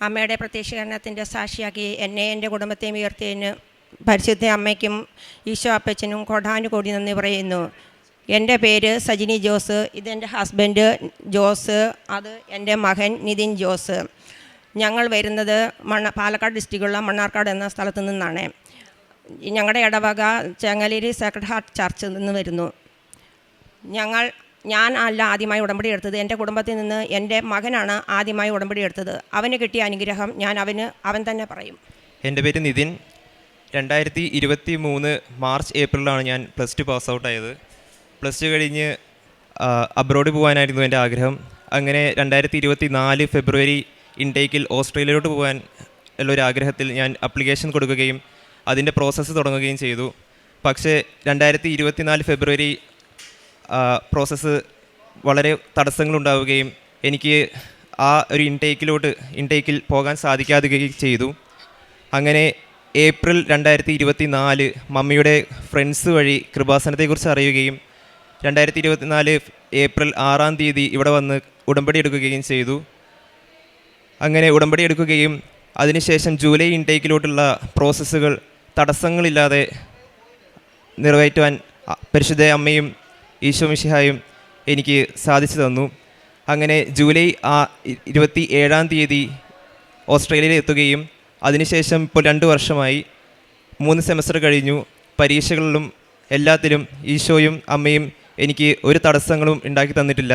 അമ്മയുടെ പ്രത്യക്ഷീകരണത്തിൻ്റെ സാക്ഷിയാക്കി എന്നെ എൻ്റെ കുടുംബത്തെയും ഉയർത്തിയതിന് പരിശുദ്ധ അമ്മയ്ക്കും ഈശോ അപ്പച്ചനും കോടാനുകോടി നന്ദി പറയുന്നു. എൻ്റെ പേര് സജിനി ജോസ്. ഇതെൻ്റെ ഹസ്ബൻഡ് ജോസ്. അത് എൻ്റെ മകൻ നിതിൻ ജോസ്. ഞങ്ങൾ വരുന്നത് പാലക്കാട് ഡിസ്ട്രിക്റ്റുള്ള മണ്ണാർക്കാട് എന്ന സ്ഥലത്തു നിന്നാണ്. ഞങ്ങളുടെ ഇടവക ചെങ്ങലേരി സേക്രഡ് ഹാർട്ട് ചർച്ചിൽ നിന്ന് വരുന്നു. ഞാൻ അല്ല ആദ്യമായി ഉടമ്പടി എടുത്തത്. എൻ്റെ കുടുംബത്തിൽ നിന്ന് എൻ്റെ മകനാണ് ആദ്യമായി ഉടമ്പടി എടുത്തത്. അവന് കിട്ടിയ അനുഗ്രഹം അവൻ തന്നെ പറയും. എൻ്റെ പേര് നിതിൻ. 2023 മാർച്ച് ഏപ്രിലാണ് ഞാൻ +2 പാസ് ഔട്ടായത്. +2 കഴിഞ്ഞ് അബ്രോഡ് പോകാനായിരുന്നു എൻ്റെ ആഗ്രഹം. അങ്ങനെ 2024 ഫെബ്രുവരി ഇൻടേക്കിൽ ഓസ്ട്രേലിയയിലോട്ട് പോകാൻ ഉള്ളൊരാഗ്രഹത്തിൽ ഞാൻ അപ്ലിക്കേഷൻ കൊടുക്കുകയും അതിൻ്റെ പ്രോസസ്സ് തുടങ്ങുകയും ചെയ്തു. പക്ഷേ 2024 ഫെബ്രുവരി പ്രോസസ്സ് വളരെ തടസ്സങ്ങളുണ്ടാവുകയും എനിക്ക് ആ ഒരു ഇൻടേക്കിൽ പോകാൻ സാധിക്കാതെയും ചെയ്തു. അങ്ങനെ ഏപ്രിൽ 2024 മമ്മിയുടെ ഫ്രണ്ട്സ് വഴി കൃപാസനത്തെക്കുറിച്ച് അറിയുകയും 2024 ഏപ്രിൽ 6-ാം തീയതി ഇവിടെ വന്ന് ഉടമ്പടി എടുക്കുകയും ചെയ്തു. അങ്ങനെ ഉടമ്പടി എടുക്കുകയും അതിനുശേഷം ജൂലൈ ഇൻടേക്കിലോട്ടുള്ള പ്രോസസ്സുകൾ തടസ്സങ്ങളില്ലാതെ നിറവേറ്റുവാൻ പരിശുദ്ധ അമ്മയും ഈശോ മിശിഹായും എനിക്ക് സാധിച്ചു തന്നു. അങ്ങനെ ജൂലൈ 27-ാം തീയതി ഓസ്ട്രേലിയയിൽ എത്തുകയും അതിനുശേഷം ഇപ്പോൾ 2 വർഷമായി 3 സെമസ്റ്റർ കഴിഞ്ഞു. പരീക്ഷകളിലും എല്ലാത്തിലും ഈശോയും അമ്മയും എനിക്ക് ഒരു തടസ്സങ്ങളും ഉണ്ടാക്കി തന്നിട്ടില്ല.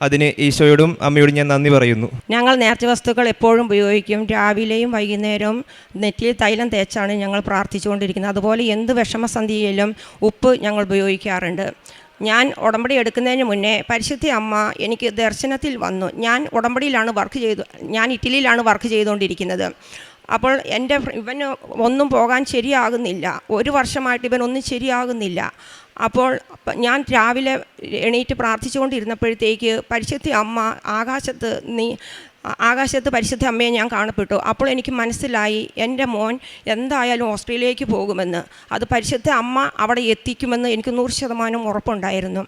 അതിന് ഈശോയോടും അമ്മയോടും ഞാൻ നന്ദി പറയുന്നു. ഞങ്ങൾ നേർച്ച വസ്തുക്കൾ എപ്പോഴും ഉപയോഗിക്കും. രാവിലെയും വൈകുന്നേരവും നെറ്റിയിൽ തൈലം തേച്ചാണ് ഞങ്ങൾ പ്രാർത്ഥിച്ചുകൊണ്ടിരിക്കുന്നത്. അതുപോലെ എന്ത് വിഷമസന്ധിയിലും ഉപ്പ് ഞങ്ങൾ ഉപയോഗിക്കാറുണ്ട്. ഞാൻ ഉടമ്പടി എടുക്കുന്നതിന് മുന്നേ പരിശുദ്ധ അമ്മ എനിക്ക് ദർശനത്തിൽ വന്നു. ഞാൻ ഇറ്റലിയിലാണ് വർക്ക് ചെയ്തുകൊണ്ടിരിക്കുന്നത്. അപ്പോൾ ഇവന് ഒന്നും പോകാൻ ശരിയാകുന്നില്ല. 1 വർഷമായിട്ട് ഇവനൊന്നും ശരിയാകുന്നില്ല. അപ്പോൾ ഞാൻ രാവിലെ എണീറ്റ് പ്രാർത്ഥിച്ചുകൊണ്ടിരുന്നപ്പോഴത്തേക്ക് പരിശുദ്ധ അമ്മ ആകാശത്ത് പരിശുദ്ധ അമ്മയെ ഞാൻ കാണപ്പെട്ടു. അപ്പോൾ എനിക്ക് മനസ്സിലായി എൻ്റെ മോൻ എന്തായാലും ഓസ്ട്രേലിയയിലേക്ക് പോകുമെന്ന്. അത് പരിശുദ്ധ അമ്മ അവിടെ എത്തിക്കുമെന്ന് എനിക്ക് 100% ഉറപ്പുണ്ടായിരുന്നു.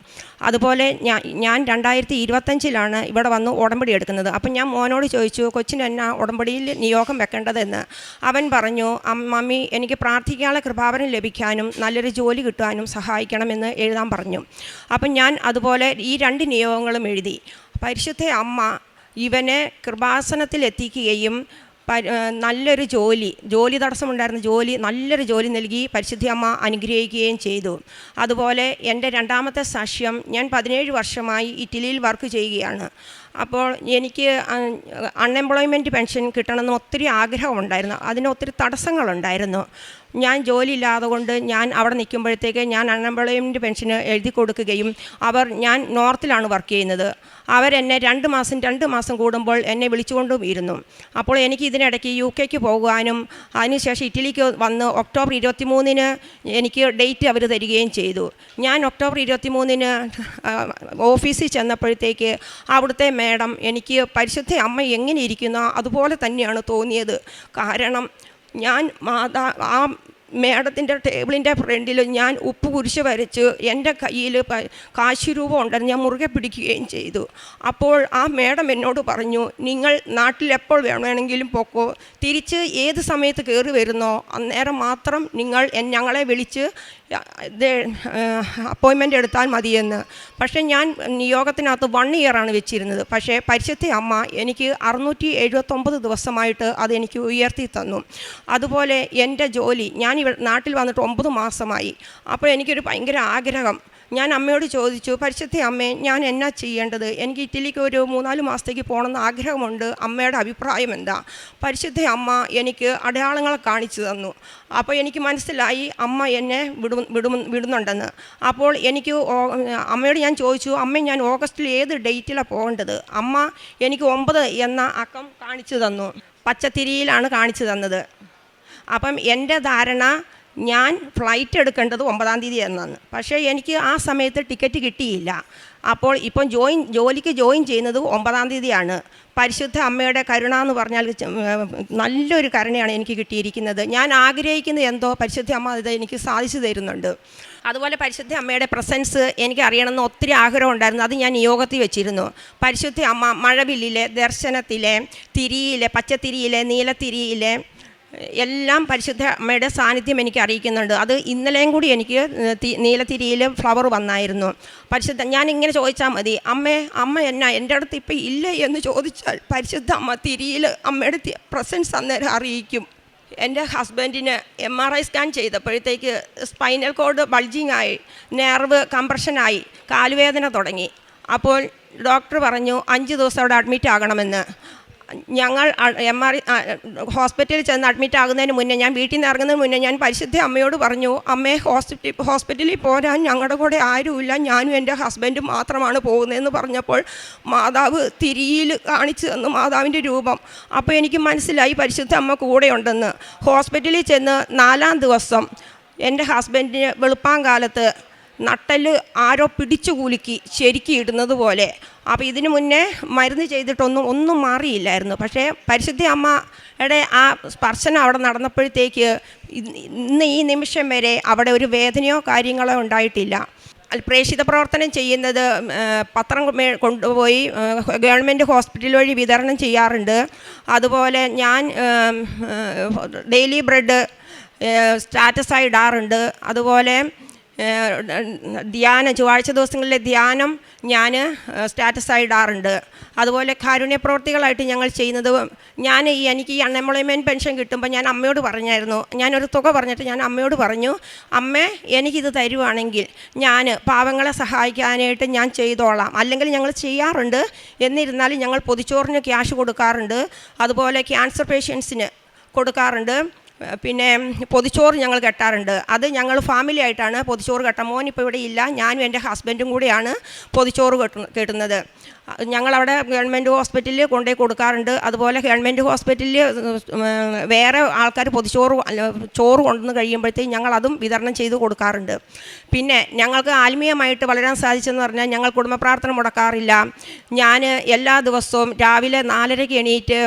അതുപോലെ ഞാൻ 2025 ഇവിടെ വന്ന് ഉടമ്പടി എടുക്കുന്നത്. അപ്പം ഞാൻ മോനോട് ചോദിച്ചു, കൊച്ചിന് എന്നാ ഉടമ്പടിയിൽ നിയോഗം വെക്കേണ്ടതെന്ന്. അവൻ പറഞ്ഞു, മമ്മി എനിക്ക് പ്രാർത്ഥിക്കാനുള്ള കൃപാവരം ലഭിക്കാനും നല്ലൊരു ജോലി കിട്ടാനും സഹായിക്കണമെന്ന് എഴുതാൻ പറഞ്ഞു. അപ്പം ഞാൻ അതുപോലെ ഈ 2 നിയോഗങ്ങളും എഴുതി. പരിശുദ്ധ അമ്മ ഇവനെ കൃപാസനത്തിൽ എത്തിക്കുകയും നല്ലൊരു ജോലി തടസ്സമുണ്ടായിരുന്ന നല്ലൊരു ജോലി നൽകി പരിശുദ്ധ അമ്മ അനുഗ്രഹിക്കുകയും ചെയ്തു. അതുപോലെ എൻ്റെ 2ാമത്തെ സാക്ഷ്യം, ഞാൻ 17 വർഷമായി ഇറ്റലിയിൽ വർക്ക് ചെയ്യുകയാണ്. അപ്പോൾ എനിക്ക് അൺഎംപ്ലോയ്മെൻറ്റ് പെൻഷൻ കിട്ടണമെന്ന് ഒത്തിരി ആഗ്രഹമുണ്ടായിരുന്നു. അതിന് ഒത്തിരി തടസ്സങ്ങളുണ്ടായിരുന്നു. ഞാൻ ജോലിയില്ലാതെ കൊണ്ട് ഞാൻ അവിടെ നിൽക്കുമ്പോഴത്തേക്ക് ഞാൻ അൺഎംപ്ലോയ്മെൻറ്റ് പെൻഷന് എഴുതി കൊടുക്കുകയും ഞാൻ നോർത്തിലാണ് വർക്ക് ചെയ്യുന്നത്. അവരെന്നെ 2 മാസം കൂടുമ്പോൾ എന്നെ വിളിച്ചുകൊണ്ടും ഇരുന്നു. അപ്പോൾ എനിക്ക് ഇതിനിടയ്ക്ക് UK പോകാനും അതിനുശേഷം ഇറ്റലിക്ക് വന്ന് ഒക്ടോബർ 23 എനിക്ക് ഡേറ്റ് അവർ തരികയും ചെയ്തു. ഞാൻ ഒക്ടോബർ 23 ഓഫീസിൽ ചെന്നപ്പോഴത്തേക്ക് അവിടുത്തെ മേഡം എനിക്ക് പരിശുദ്ധ അമ്മ എങ്ങനെ ഇരിക്കുന്നോ അതുപോലെ തന്നെയാണ് തോന്നിയത്. കാരണം ഞാൻ ആ മേഡത്തിൻ്റെ ടേബിളിൻ്റെ ഫ്രണ്ടിൽ ഞാൻ ഉപ്പ് കുരിശ് വരച്ച് എൻ്റെ കയ്യിൽ കാശുരൂപം ഉണ്ടെന്ന് ഞാൻ മുറുകെ പിടിക്കുകയും ചെയ്തു. അപ്പോൾ ആ മേഡം എന്നോട് പറഞ്ഞു, നിങ്ങൾ നാട്ടിൽ എപ്പോൾ വേണമെങ്കിലും പോക്കോ, തിരിച്ച് ഏത് സമയത്ത് കയറി വരുന്നോ അന്നേരം മാത്രം നിങ്ങൾ ഞങ്ങളെ വിളിച്ച് അപ്പോയിൻമെൻ്റ് എടുത്താൽ മതിയെന്ന്. പക്ഷേ ഞാൻ നിയോഗത്തിനകത്ത് 1 ഇയറാണ് വെച്ചിരുന്നത്. പക്ഷേ പരിശുദ്ധ അമ്മ എനിക്ക് 679 ദിവസമായിട്ട് അതെനിക്ക് ഉയർത്തി തന്നു. അതുപോലെ എൻ്റെ ജോലി, ഞാൻ നാട്ടിൽ വന്നിട്ട് 9 മാസമായി. അപ്പോൾ എനിക്കൊരു ഭയങ്കര ആഗ്രഹം. ഞാൻ അമ്മയോട് ചോദിച്ചു, പരിശുദ്ധ അമ്മേ, ഞാൻ എന്നാ ചെയ്യേണ്ടത്? എനിക്ക് ഇറ്റലിക്ക് ഒരു 3-4 മാസത്തേക്ക് പോകണമെന്ന് ആഗ്രഹമുണ്ട്. അമ്മയുടെ അഭിപ്രായം എന്താ? പരിശുദ്ധ അമ്മ എനിക്ക് അടയാളങ്ങൾ കാണിച്ചു തന്നു. അപ്പോൾ എനിക്ക് മനസ്സിലായി അമ്മ എന്നെ വിടുന്നുണ്ടെന്ന്. അപ്പോൾ അമ്മയോട് ഞാൻ ചോദിച്ചു, അമ്മ ഞാൻ ഓഗസ്റ്റിൽ ഏത് ഡേറ്റിലാണ് പോകേണ്ടത്? അമ്മ എനിക്ക് 9 എന്ന അക്കം കാണിച്ചു തന്നു. പച്ചത്തിരിയിലാണ് കാണിച്ചു തന്നത്. അപ്പം എൻ്റെ ധാരണ ഞാൻ ഫ്ലൈറ്റ് എടുക്കേണ്ടത് 9-ാം തീയതി എന്നാണ്. പക്ഷേ എനിക്ക് ആ സമയത്ത് ടിക്കറ്റ് കിട്ടിയില്ല. അപ്പോൾ ഇപ്പം ജോലിക്ക് ജോയിൻ ചെയ്യുന്നത് 9-ാം തീയതിയാണ്. പരിശുദ്ധ അമ്മയുടെ കരുണ എന്ന് പറഞ്ഞാൽ നല്ലൊരു കരുണയാണ് എനിക്ക് കിട്ടിയിരിക്കുന്നത്. ഞാൻ ആഗ്രഹിക്കുന്നത് എന്തോ പരിശുദ്ധ അമ്മ അത് എനിക്ക് സാധിച്ചു തരുന്നുണ്ട്. അതുപോലെ പരിശുദ്ധ അമ്മയുടെ പ്രസൻസ് എനിക്ക് അറിയണമെന്ന് ഒത്തിരി ആഗ്രഹം ഉണ്ടായിരുന്നു. അത് ഞാൻ നിയോഗത്തിൽ വെച്ചിരുന്നു. പരിശുദ്ധ അമ്മ മഴവില്ലിലെ, ദർശനത്തിലെ, തിരിയിലെ, പച്ചത്തിരിയിലെ, നീലത്തിരിയിലെ എല്ലാം പരിശുദ്ധ അമ്മയുടെ സാന്നിധ്യം എനിക്ക് അറിയിക്കുന്നുണ്ട്. അത് ഇന്നലെയും കൂടി എനിക്ക് നീലത്തിരിയിൽ ഫ്ലവർ വന്നായിരുന്നു. പരിശുദ്ധ ഞാൻ ഇങ്ങനെ ചോദിച്ചാൽ മതി, അമ്മ എന്നാ എൻ്റെ അടുത്ത് ഇപ്പം ഇല്ല എന്ന് ചോദിച്ചാൽ പരിശുദ്ധ അമ്മ തിരിയിൽ അമ്മയുടെ പ്രസൻസ് അന്നേരം അറിയിക്കും. എൻ്റെ ഹസ്ബൻഡിന് MRI സ്കാൻ ചെയ്തപ്പോഴത്തേക്ക് സ്പൈനൽ കോഡ് ബൾജിങ് ആയി, നെർവ് കംപ്രഷനായി, കാലുവേദന തുടങ്ങി. അപ്പോൾ ഡോക്ടർ പറഞ്ഞു 5 ദിവസം അവിടെ അഡ്മിറ്റ് ആകണമെന്ന്. ഞങ്ങൾ ഹോസ്പിറ്റലിൽ ചെന്ന് അഡ്മിറ്റ് ആകുന്നതിന് മുന്നേ, ഞാൻ വീട്ടിൽ നിന്ന് ഇറങ്ങുന്നതിന് മുന്നേ ഞാൻ പരിശുദ്ധ അമ്മയോട് പറഞ്ഞു, അമ്മേ ഹോസ്പിറ്റലിൽ പോരാൻ ഞങ്ങളുടെ കൂടെ ആരുമില്ല, ഞാനും എൻ്റെ ഹസ്ബൻഡും മാത്രമാണ് പോകുന്നതെന്ന് പറഞ്ഞപ്പോൾ മാതാവ് തിരിയിൽ കാണിച്ചു തന്നു മാതാവിൻ്റെ രൂപം. അപ്പോൾ എനിക്ക് മനസ്സിലായി പരിശുദ്ധ അമ്മ കൂടെയുണ്ടെന്ന്. ഹോസ്പിറ്റലിൽ ചെന്ന് 4-ാം ദിവസം എൻ്റെ ഹസ്ബൻഡിന് വെളുപ്പാങ്കാലത്ത് നട്ടല് ആരോ പിടിച്ചു കുലുക്കി ശരിക്കും ഇടുന്നത് പോലെ. അപ്പോൾ ഇതിനു മുന്നേ മരുന്ന് ചെയ്തിട്ടൊന്നും മാറിയില്ലായിരുന്നു. പക്ഷേ പരിശുദ്ധ അമ്മയുടെ ആ സ്പർശനം അവിടെ നടന്നപ്പോഴത്തേക്ക് ഇന്ന് ഈ നിമിഷം വരെ അവിടെ ഒരു വേദനയോ കാര്യങ്ങളോ ഉണ്ടായിട്ടില്ല. പ്രേക്ഷിത പ്രവർത്തനം ചെയ്യുന്നത് പത്രം കൊണ്ടുപോയി ഗവൺമെൻറ് ഹോസ്പിറ്റൽ വഴി വിതരണം ചെയ്യാറുണ്ട്. അതുപോലെ ഞാൻ ഡെയിലി ബ്രെഡ് സ്റ്റാറ്റസായി ഇടാറുണ്ട്. അതുപോലെ ചൊവ്വാഴ്ച ദിവസങ്ങളിലെ ധ്യാനം ഞാൻ സ്റ്റാറ്റസായി ഇടാറുണ്ട്. അതുപോലെ കാരുണ്യ പ്രവർത്തികളായിട്ട് ഞങ്ങൾ ചെയ്യുന്നത്, എനിക്ക് ഈ അൺഎംപ്ലോയ്മെൻറ്റ് പെൻഷൻ കിട്ടുമ്പോൾ ഞാൻ അമ്മയോട് പറഞ്ഞായിരുന്നു, ഞാനൊരു തുക പറഞ്ഞിട്ട് ഞാൻ അമ്മയോട് പറഞ്ഞു, അമ്മേ എനിക്കിത് തരുവാണെങ്കിൽ ഞാൻ പാവങ്ങളെ സഹായിക്കാനായിട്ട് ഞാൻ ചെയ്തോളാം. അല്ലെങ്കിൽ ഞങ്ങൾ ചെയ്യാറുണ്ട്, എന്നിരുന്നാലും ഞങ്ങൾ പൊതിച്ചോറിന് ക്യാഷ് കൊടുക്കാറുണ്ട്. അതുപോലെ ക്യാൻസർ പേഷ്യൻസിന് കൊടുക്കാറുണ്ട്. പിന്നെ പൊതിച്ചോറ് ഞങ്ങൾ കെട്ടാറുണ്ട്. അത് ഞങ്ങൾ ഫാമിലി ആയിട്ടാണ് പൊതിച്ചോറ് കെട്ടാം. മോനിപ്പോൾ ഇവിടെ ഇല്ല, ഞാനും എൻ്റെ ഹസ്ബൻഡും കൂടിയാണ് പൊതിച്ചോറ് കെട്ടുന്നത്. ഞങ്ങളവിടെ ഗവൺമെൻറ് ഹോസ്പിറ്റലിൽ കൊണ്ടുപോയി കൊടുക്കാറുണ്ട്. അതുപോലെ ഗവൺമെൻറ് ഹോസ്പിറ്റലിൽ വേറെ ആൾക്കാർ ചോറ് കൊണ്ടുവന്ന് കഴിയുമ്പോഴത്തേക്കും ഞങ്ങളതും വിതരണം ചെയ്ത് കൊടുക്കാറുണ്ട്. പിന്നെ ഞങ്ങൾക്ക് ആത്മീയമായിട്ട് വളരാൻ സാധിച്ചെന്ന് പറഞ്ഞാൽ ഞങ്ങൾ കുടുംബ പ്രാർത്ഥന മുടക്കാറില്ല. ഞാൻ എല്ലാ ദിവസവും രാവിലെ 4:30-ക്ക് എണീറ്റ്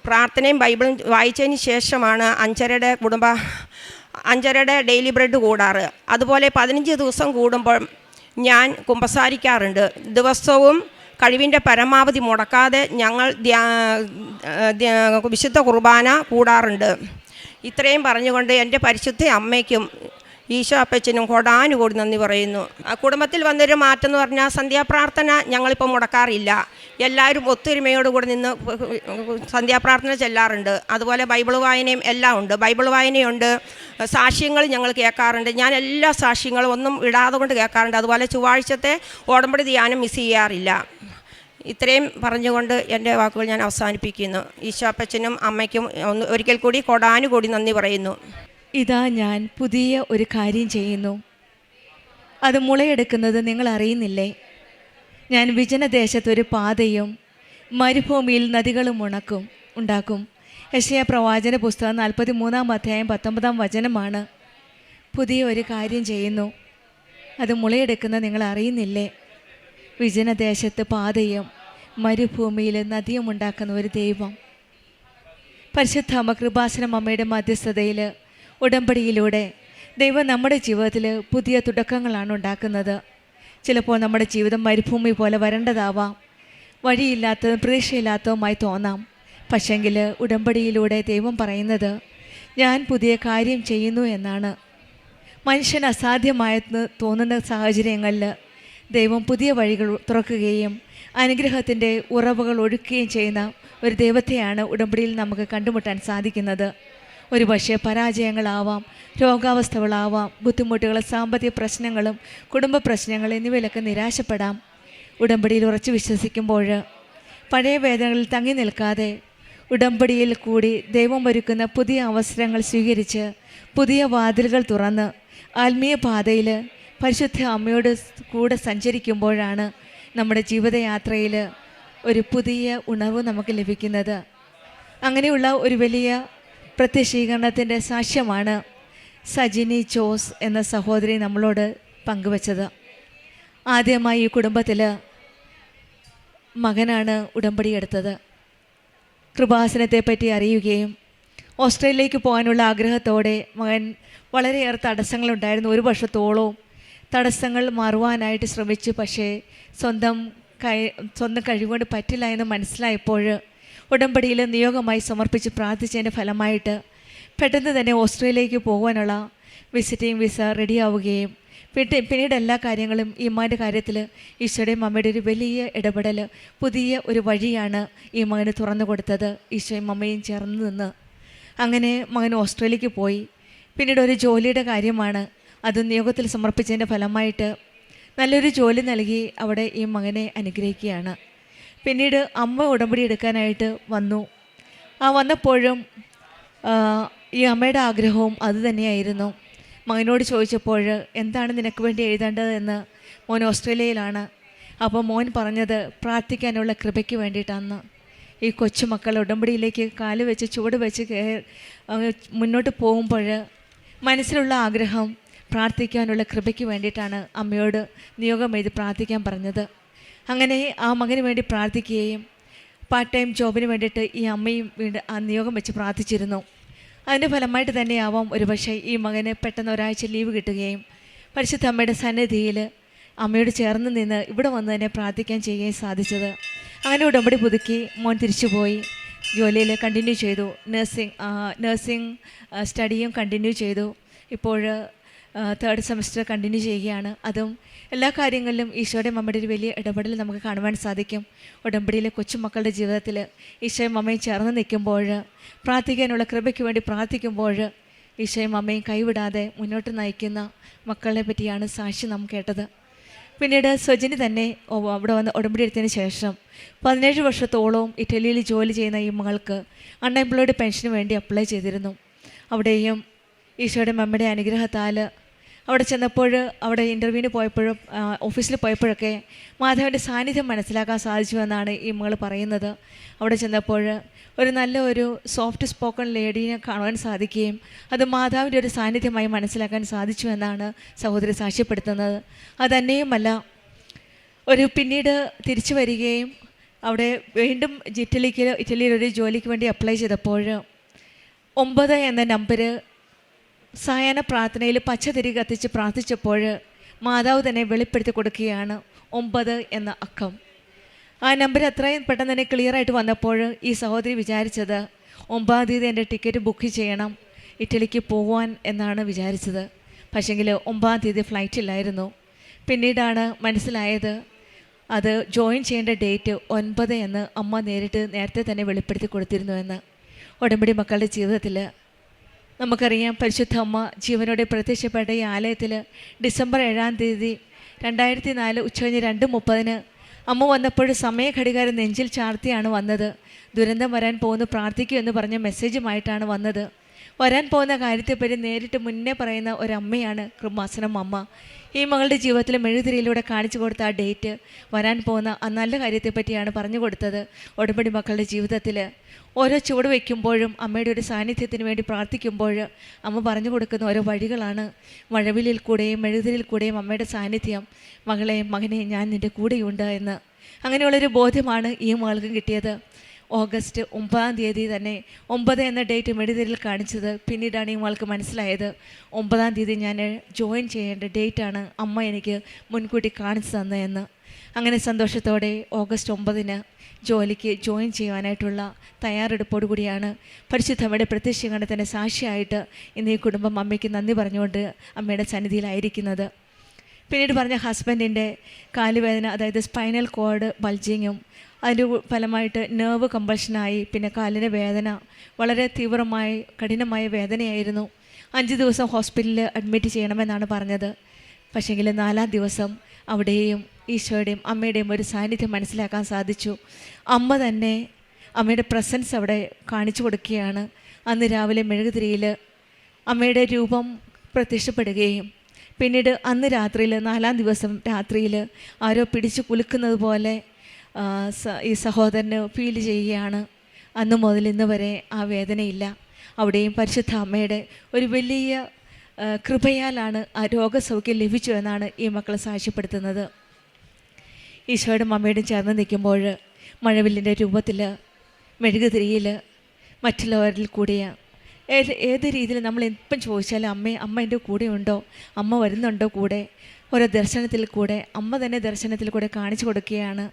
പ്രാർത്ഥനയും ബൈബിളും വായിച്ചതിന് ശേഷമാണ് 5:30 ഡെയിലി ബ്രെഡ് കൂടാറ്. അതുപോലെ 15 ദിവസം കൂടുമ്പോൾ ഞാൻ കുമ്പസാരിക്കാറുണ്ട്. ദിവസവും കഴിവിൻ്റെ പരമാവധി മുടക്കാതെ ഞങ്ങൾ വിശുദ്ധ കുർബാന കൂടാറുണ്ട്. ഇത്രയും പറഞ്ഞുകൊണ്ട് എൻ്റെ പരിശുദ്ധ അമ്മയ്ക്കും ഈശോ അപ്പച്ചനും കോടാനുകൂടി നന്ദി പറയുന്നു. കുടുംബത്തിൽ വന്നൊരു മാറ്റം എന്ന് പറഞ്ഞാൽ സന്ധ്യാപ്രാർത്ഥന ഞങ്ങളിപ്പോൾ മുടക്കാറില്ല. എല്ലാവരും ഒത്തൊരുമയോടുകൂടി നിന്ന് സന്ധ്യാപ്രാർത്ഥന ചെല്ലാറുണ്ട്. അതുപോലെ ബൈബിൾ വായനയും എല്ലാം ഉണ്ട്. ബൈബിൾ വായനയുണ്ട്, സാക്ഷ്യങ്ങൾ ഞങ്ങൾ കേൾക്കാറുണ്ട്. ഞാൻ എല്ലാ സാക്ഷ്യങ്ങളും ഒന്നും ഇടാതെ കൊണ്ട് കേൾക്കാറുണ്ട്. അതുപോലെ ചൊവ്വാഴ്ചത്തെ ഓടമ്പടി ധ്യാനം മിസ് ചെയ്യാറില്ല. ഇത്രയും പറഞ്ഞുകൊണ്ട് എൻ്റെ വാക്കുകൾ ഞാൻ അവസാനിപ്പിക്കുന്നു. ഈശോ അപ്പച്ചനും അമ്മയ്ക്കും ഒരിക്കൽ കൂടി കോടാനുകൂടി നന്ദി പറയുന്നു. ഇതാ ഞാൻ പുതിയ ഒരു കാര്യം ചെയ്യുന്നു, അത് മുളയെടുക്കുന്നത് നിങ്ങൾ അറിയുന്നില്ലേ? ഞാൻ വിജനദേശത്തൊരു പാതയും മരുഭൂമിയിൽ നദികളും ഉണ്ടാക്കും. യെശയ്യാ പ്രവാചന പുസ്തകം 43-ാം അധ്യായം 19-ാം വചനമാണ്. പുതിയ ഒരു കാര്യം ചെയ്യുന്നു, അത് മുളയെടുക്കുന്നത് നിങ്ങൾ അറിയുന്നില്ലേ? വിജനദേശത്ത് പാതയും മരുഭൂമിയിൽ നദിയും ഉണ്ടാക്കുന്ന ഒരു ദൈവം. പരിശുദ്ധ അമ്മ കൃപാസനം അമ്മയുടെ മധ്യസ്ഥതയിൽ ഉടമ്പടിയിലൂടെ ദൈവം നമ്മുടെ ജീവിതത്തിൽ പുതിയ തുടക്കങ്ങളാണ് ഉണ്ടാക്കുന്നത്. ചിലപ്പോൾ നമ്മുടെ ജീവിതം മരുഭൂമി പോലെ വരേണ്ടതാവാം, വഴിയില്ലാത്തതും പ്രതീക്ഷയില്ലാത്തതുമായി തോന്നാം. പക്ഷെങ്കിൽ ഉടമ്പടിയിലൂടെ ദൈവം പറയുന്നത് ഞാൻ പുതിയ കാര്യം ചെയ്യുന്നു എന്നാണ്. മനുഷ്യന് അസാധ്യമായെന്ന് തോന്നുന്ന സാഹചര്യങ്ങളിൽ ദൈവം പുതിയ വഴികൾ തുറക്കുകയും അനുഗ്രഹത്തിൻ്റെ ഉറവുകൾ ഒഴുക്കുകയും ചെയ്യുന്ന ഒരു ദൈവത്തെയാണ് ഉടമ്പടിയിൽ നമുക്ക് കണ്ടുമുട്ടാൻ സാധിക്കുന്നത്. ഒരു പക്ഷേ പരാജയങ്ങളാവാം, രോഗാവസ്ഥകളാവാം, ബുദ്ധിമുട്ടുകൾ, സാമ്പത്തിക പ്രശ്നങ്ങളും കുടുംബ പ്രശ്നങ്ങൾ എന്നിവയിലൊക്കെ നിരാശപ്പെടാം. ഉടമ്പടിയിൽ ഉറച്ചു വിശ്വസിക്കുമ്പോൾ പഴയ വേദനകളിൽ തങ്ങി നിൽക്കാതെ ഉടമ്പടിയിൽ കൂടി ദൈവം ഒരുക്കുന്ന പുതിയ അവസരങ്ങൾ സ്വീകരിച്ച് പുതിയ വാതിലുകൾ തുറന്ന് ആത്മീയ പാതയിൽ പരിശുദ്ധ അമ്മയോട് കൂടെ സഞ്ചരിക്കുമ്പോഴാണ് നമ്മുടെ ജീവിതയാത്രയിൽ ഒരു പുതിയ ഉണർവ് നമുക്ക് ലഭിക്കുന്നത്. അങ്ങനെയുള്ള ഒരു വലിയ പ്രത്യക്ഷീകരണത്തിൻ്റെ സാക്ഷ്യമാണ് സജിനി ജോസ് എന്ന സഹോദരി നമ്മളോട് പങ്കുവച്ചത്. ആദ്യമായി ഈ കുടുംബത്തിൽ മകനാണ് ഉടമ്പടി എടുത്തത്. കൃപാസനത്തെപ്പറ്റി അറിയുകയും ഓസ്ട്രേലിയയിലേക്ക് പോകാനുള്ള ആഗ്രഹത്തോടെ മകൻ വളരെയേറെ തടസ്സങ്ങളുണ്ടായിരുന്നു. 1 വർഷത്തോളവും തടസ്സങ്ങൾ മാറുവാനായിട്ട് ശ്രമിച്ചു. പക്ഷേ സ്വന്തം കഴിവുകൊണ്ട് പറ്റില്ല എന്ന് മനസ്സിലായപ്പോൾ ഉടമ്പടിയിൽ നിയോഗമായി സമർപ്പിച്ച് പ്രാർത്ഥിച്ചതിൻ്റെ ഫലമായിട്ട് പെട്ടെന്ന് തന്നെ ഓസ്ട്രേലിയയിലേക്ക് പോകുവാനുള്ള വിസിറ്റിംഗ് വിസ റെഡിയാവുകയും പിന്നീട് എല്ലാ കാര്യങ്ങളും ഈ മകൻ്റെ കാര്യത്തിൽ ഈശോയുടെയും അമ്മയുടെ ഒരു വലിയ ഇടപെടൽ, പുതിയ ഒരു വഴിയാണ് ഈ മകന് തുറന്നു കൊടുത്തത്. ഈശോയും അമ്മയും ചേർന്ന് നിന്ന് അങ്ങനെ മകൻ ഓസ്ട്രേലിയക്ക് പോയി. പിന്നീട് ഒരു ജോലിയുടെ കാര്യമാണ്, അത് നിയോഗത്തിൽ സമർപ്പിച്ചതിൻ്റെ ഫലമായിട്ട് നല്ലൊരു ജോലി നൽകി അവിടെ ഈ മകനെ അനുഗ്രഹിക്കുകയാണ്. പിന്നീട് അമ്മ ഉടമ്പടി എടുക്കാനായിട്ട് വന്നു. വന്നപ്പോഴും ഈ അമ്മയുടെ ആഗ്രഹവും അതുതന്നെയായിരുന്നു. മകനോട് ചോദിച്ചപ്പോൾ എന്താണ് നിനക്ക് വേണ്ടി എഴുതേണ്ടതെന്ന്, മോൻ ഓസ്ട്രേലിയയിലാണ്. അപ്പോൾ മോൻ പറഞ്ഞത് പ്രാർത്ഥിക്കാനുള്ള കൃപയ്ക്ക് വേണ്ടിയിട്ടാണ്. ഈ കൊച്ചുമക്കൾ ഉടമ്പടിയിലേക്ക് കാല് വെച്ച് ചുവട് വെച്ച് മുന്നോട്ട് പോകുമ്പോൾ മനസ്സിലുള്ള ആഗ്രഹം പ്രാർത്ഥിക്കാനുള്ള കൃപയ്ക്ക് വേണ്ടിയിട്ടാണ് അമ്മയോട് നിയോഗം എഴുതി പ്രാർത്ഥിക്കാൻ പറഞ്ഞത്. അങ്ങനെ ആ മകന് വേണ്ടി പ്രാർത്ഥിക്കുകയും പാർട്ട് ടൈം ജോബിന് വേണ്ടിയിട്ട് ഈ അമ്മയും വീണ്ടും ആ നിയോഗം വെച്ച് പ്രാർത്ഥിച്ചിരുന്നു. അതിൻ്റെ ഫലമായിട്ട് തന്നെയാവാം ഒരുപക്ഷെ ഈ മകന് പെട്ടെന്ന് ഒരാഴ്ച ലീവ് കിട്ടുകയും പരിശുദ്ധ അമ്മയുടെ സന്നിധിയിൽ അമ്മയോട് ചേർന്ന് നിന്ന് ഇവിടെ വന്ന് തന്നെ പ്രാർത്ഥിക്കാൻ ചെയ്യുകയും സാധിച്ചത്. അങ്ങനെ ഉടമ്പടി പുതുക്കി മോൻ തിരിച്ചുപോയി ജോലിയിൽ കണ്ടിന്യൂ ചെയ്തു. നഴ്സിംഗ് സ്റ്റഡിയും കണ്ടിന്യൂ ചെയ്തു. ഇപ്പോൾ 3rd സെമസ്റ്റർ കണ്ടിന്യൂ ചെയ്യുകയാണ്. അതും എല്ലാ കാര്യങ്ങളിലും ഈശോയുടെ അമ്മയുടെ ഒരു വലിയ ഇടപെടൽ നമുക്ക് കാണുവാൻ സാധിക്കും. ഉടമ്പടിയിലെ കൊച്ചുമക്കളുടെ ജീവിതത്തിൽ ഈശോയും അമ്മയും ചേർന്ന് നിൽക്കുമ്പോൾ, പ്രാർത്ഥിക്കാനുള്ള കൃപയ്ക്ക് വേണ്ടി പ്രാർത്ഥിക്കുമ്പോൾ ഈശോയും അമ്മയും കൈവിടാതെ മുന്നോട്ട് നയിക്കുന്ന മക്കളെ പറ്റിയാണ് സാക്ഷി നാം കേട്ടത്. പിന്നീട് സ്വജനി തന്നെ അവിടെ വന്ന് ഉടമ്പടി എടുത്തതിന് ശേഷം 17 വർഷത്തോളവും ഇറ്റലിയിൽ ജോലി ചെയ്യുന്ന ഈ മകൾക്ക് അൺഎംപ്ലോയ്ഡ് പെൻഷന് വേണ്ടി അപ്ലൈ ചെയ്തിരുന്നു. അവിടെയും ഈശോയുടെ അമ്മയുടെ അനുഗ്രഹത്താൽ അവിടെ ചെന്നപ്പോൾ, അവിടെ ഇൻ്റർവ്യൂവിന് പോയപ്പോഴും ഓഫീസിൽ പോയപ്പോഴൊക്കെ മാധവൻ്റെ സാന്നിധ്യം മനസ്സിലാക്കാൻ സാധിച്ചു എന്നാണ് ഈ മകൾ പറയുന്നത്. അവിടെ ചെന്നപ്പോൾ ഒരു സോഫ്റ്റ് സ്പോക്കൺ ലേഡീനെ കാണുവാൻ സാധിക്കുകയും അത് മാതാവിൻ്റെ ഒരു സാന്നിധ്യമായി മനസ്സിലാക്കാൻ സാധിച്ചു എന്നാണ് സഹോദരി സാക്ഷ്യപ്പെടുത്തുന്നത്. അതുതന്നെയുമല്ല, പിന്നീട് തിരിച്ചു വരികയും അവിടെ വീണ്ടും ഇറ്റലിയിൽ ഒരു ജോലിക്ക് വേണ്ടി അപ്ലൈ ചെയ്തപ്പോൾ 9 എന്ന നമ്പർ സായാഹ്ന പ്രാർത്ഥനയിൽ പച്ചതിരി കത്തിച്ച് പ്രാർത്ഥിച്ചപ്പോൾ മാതാവ് തന്നെ വെളിപ്പെടുത്തി കൊടുക്കുകയാണ് 9 എന്ന അക്കം. ആ നമ്പർ അത്രയും പെട്ടെന്ന് തന്നെ ക്ലിയറായിട്ട് വന്നപ്പോൾ ഈ സഹോദരി വിചാരിച്ചത് 9-ാം തീയതി എൻ്റെ ടിക്കറ്റ് ബുക്ക് ചെയ്യണം ഇറ്റലിക്ക് പോകുവാൻ എന്നാണ് വിചാരിച്ചത്. പക്ഷേങ്കിൽ 9-ാം തീയതി ഫ്ലൈറ്റില്ലായിരുന്നു. പിന്നീടാണ് മനസ്സിലായത് അത് ജോയിൻ ചെയ്യേണ്ട ഡേറ്റ് 9 എന്ന് അമ്മ നേരത്തെ തന്നെ വെളിപ്പെടുത്തി കൊടുത്തിരുന്നു എന്ന്. ഉടമ്പടി മക്കളുടെ ജീവിതത്തിൽ നമുക്കറിയാം, പരിശുദ്ധ അമ്മ ജീവനോടെ പ്രത്യക്ഷപ്പെട്ട ഈ ആലയത്തിൽ ഡിസംബർ 7-ാം തീയതി 2004 ഉച്ചകഴിഞ്ഞ് 2:30 അമ്മ വന്നപ്പോൾ സമയഘടികാരം നെഞ്ചിൽ ചാർത്തിയാണ് വന്നത്. ദുരന്തം വരാൻ പോകുന്നു, പ്രാർത്ഥിക്കൂ എന്ന് പറഞ്ഞ മെസ്സേജുമായിട്ടാണ് വന്നത്. വരാൻ പോകുന്ന കാര്യത്തെപ്പറ്റി നേരിട്ട് മുന്നേ പറയുന്ന ഒരമ്മയാണ് കൃപാസനം അമ്മ. ഈ മകളുടെ ജീവിതത്തിൽ മെഴുതിരിയിലൂടെ കാണിച്ചു കൊടുത്ത ആ ഡേറ്റ്, വരാൻ പോകുന്ന ആ നല്ല കാര്യത്തെപ്പറ്റിയാണ് പറഞ്ഞു കൊടുത്തത്. ഉടമ്പടി മക്കളുടെ ജീവിതത്തിൽ ഓരോ ചുവട് വയ്ക്കുമ്പോഴും അമ്മയുടെ ഒരു സാന്നിധ്യത്തിന് വേണ്ടി പ്രാർത്ഥിക്കുമ്പോൾ അമ്മ പറഞ്ഞു കൊടുക്കുന്ന ഓരോ വഴികളാണ്. മഴവിലിൽ കൂടെയും മെഴുതിരിൽ കൂടെയും അമ്മയുടെ സാന്നിധ്യം, മകനെ ഞാൻ നിൻ്റെ കൂടെയുണ്ട് എന്ന്. അങ്ങനെയുള്ളൊരു ബോധ്യമാണ് ഈ മകൾക്കും കിട്ടിയത്. ഓഗസ്റ്റ് 9-ാം തീയതി തന്നെ 9 എന്ന ഡേറ്റ് മെഴുതിരിൽ കാണിച്ചത്. പിന്നീടാണ് ഈ മകൾക്ക് മനസ്സിലായത് 9-ാം തീയതി ഞാൻ ജോയിൻ ചെയ്യേണ്ട ഡേറ്റാണ് അമ്മ എനിക്ക് മുൻകൂട്ടി കാണിച്ചു തന്നതെന്ന്. അങ്ങനെ സന്തോഷത്തോടെ ഓഗസ്റ്റ് 9-ന് ജോലിക്ക് ജോയിൻ ചെയ്യുവാനായിട്ടുള്ള തയ്യാറെടുപ്പോടു കൂടിയാണ് പരിശുദ്ധമ്മയുടെ പ്രത്യക്ഷീകരണത്തിന് സാക്ഷിയായിട്ട് ഇന്ന് ഈ കുടുംബം അമ്മയ്ക്ക് നന്ദി പറഞ്ഞുകൊണ്ട് അമ്മയുടെ സന്നിധിയിലായിരിക്കുന്നത്. പിന്നീട് പറഞ്ഞ ഹസ്ബൻഡിൻ്റെ കാലുവേദന, അതായത് സ്പൈനൽ കോഡ് ബൾജിങ്ങും അതിൻ്റെ ഫലമായിട്ട് നെർവ് കമ്പൾഷനായി, പിന്നെ കാലിൻ്റെ വേദന വളരെ തീവ്രമായി കഠിനമായ വേദനയായിരുന്നു. 5 ദിവസം ഹോസ്പിറ്റലിൽ അഡ്മിറ്റ് ചെയ്യണമെന്നാണ് പറഞ്ഞത്. പക്ഷേങ്കിൽ 4-ാം ദിവസം അവിടെയും ഈശോയുടെയും അമ്മയുടെയും ഒരു സാന്നിധ്യം മനസ്സിലാക്കാൻ സാധിച്ചു. അമ്മ തന്നെ അമ്മയുടെ പ്രസൻസ് അവിടെ കാണിച്ചു കൊടുക്കുകയാണ്. അന്ന് രാവിലെ മെഴുകുതിരിയിൽ അമ്മയുടെ രൂപം പ്രത്യക്ഷപ്പെടുകയും പിന്നീട് അന്ന് രാത്രിയിൽ 4-ാം ദിവസം രാത്രിയിൽ ആരോ പിടിച്ചു കുലുക്കുന്നത് പോലെ ഈ സഹോദരന് ഫീൽ ചെയ്യുകയാണ്. അന്ന് മുതൽ ഇന്ന് വരെ ആ വേദനയില്ല. അവിടെയും പരിശുദ്ധ അമ്മയുടെ ഒരു വലിയ കൃപയാലാണ് ആ രോഗസൗഖ്യം ലഭിച്ചു എന്നാണ് ഈ മക്കൾ സാക്ഷ്യപ്പെടുത്തുന്നത്. ഈശോയുടെ അമ്മയോടും ചേർന്ന് നിൽക്കുമ്പോൾ മഴവില്ലിൻ്റെ രൂപത്തിൽ മെഴുകുതിരിയിൽ മറ്റുള്ളവരിൽ കൂടിയാണ് ഏത് രീതിയിൽ നമ്മൾ എപ്പം ചോദിച്ചാലും അമ്മ എൻ്റെ കൂടെ ഉണ്ടോ, അമ്മ വരുന്നുണ്ടോ കൂടെ, ഓരോ ദർശനത്തിൽ കൂടെ അമ്മ തന്നെ ദർശനത്തിൽ കൂടെ കാണിച്ചു കൊടുക്കുകയാണ്,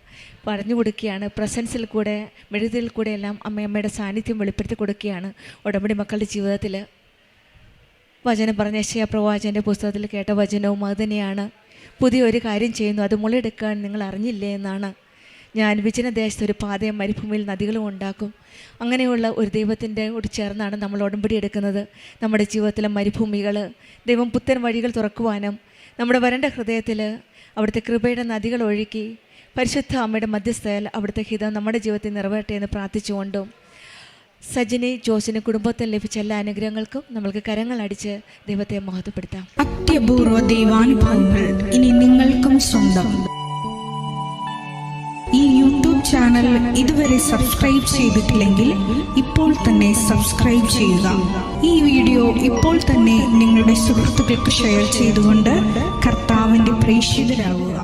പറഞ്ഞു കൊടുക്കുകയാണ്. പ്രസൻസിൽ കൂടെ മെഴുകുതിരിയിൽ കൂടെ എല്ലാം അമ്മയുടെ സാന്നിധ്യം വെളിപ്പെടുത്തി കൊടുക്കുകയാണ്. ഉടമ്പടി മക്കളുടെ ജീവിതത്തിൽ വചനം പറഞ്ഞ യെശയ്യാ പ്രവാചകൻ്റെ പുസ്തകത്തിൽ കേട്ട വചനവും അത് തന്നെയാണ്. പുതിയൊരു കാര്യം ചെയ്യുന്നു, അത് മുളയെടുക്കാൻ നിങ്ങൾ അറിഞ്ഞില്ലേ എന്നാണ്. ഞാൻ വിജനദേശത്ത് ഒരു പാതയും മരുഭൂമിയിൽ നദികളും ഉണ്ടാക്കും. അങ്ങനെയുള്ള ഒരു ദൈവത്തിൻ്റെ കൂടി ചേർന്നാണ് നമ്മൾ ഉടമ്പടി എടുക്കുന്നത്. നമ്മുടെ ജീവിതത്തിലെ മരുഭൂമികൾ ദൈവം പുത്തൻ വഴികൾ തുറക്കുവാനും നമ്മുടെ വരണ്ട ഹൃദയത്തിൽ അവിടുത്തെ കൃപയുടെ നദികൾ ഒഴുക്കി പരിശുദ്ധ അമ്മയുടെ മധ്യസ്ഥയിൽ അവിടുത്തെ ഹിതം നമ്മുടെ ജീവിതത്തിൽ നിറവേറട്ടെ എന്ന് പ്രാർത്ഥിച്ചുകൊണ്ടും സജിനി ജോസിന് കുടുംബത്തിൽ ലഭിച്ച എല്ലാ അനുഗ്രഹങ്ങൾക്കും നമ്മൾക്ക് കരങ്ങളടിച്ച് ദൈവത്തെ മഹത്വപ്പെടുത്താം. അത്യപൂർവ ദൈവാനുഭവങ്ങൾ ഇനി നിങ്ങൾക്കും സ്വന്തം. ഈ യൂട്യൂബ് ചാനൽ ഇതുവരെ സബ്സ്ക്രൈബ് ചെയ്തിട്ടില്ലെങ്കിൽ ഇപ്പോൾ തന്നെ സബ്സ്ക്രൈബ് ചെയ്യുക. ഈ വീഡിയോ ഇപ്പോൾ തന്നെ നിങ്ങളുടെ സുഹൃത്തുക്കൾക്ക് ഷെയർ ചെയ്തുകൊണ്ട് കർത്താവിൻ്റെ പ്രേക്ഷിതരാകുക.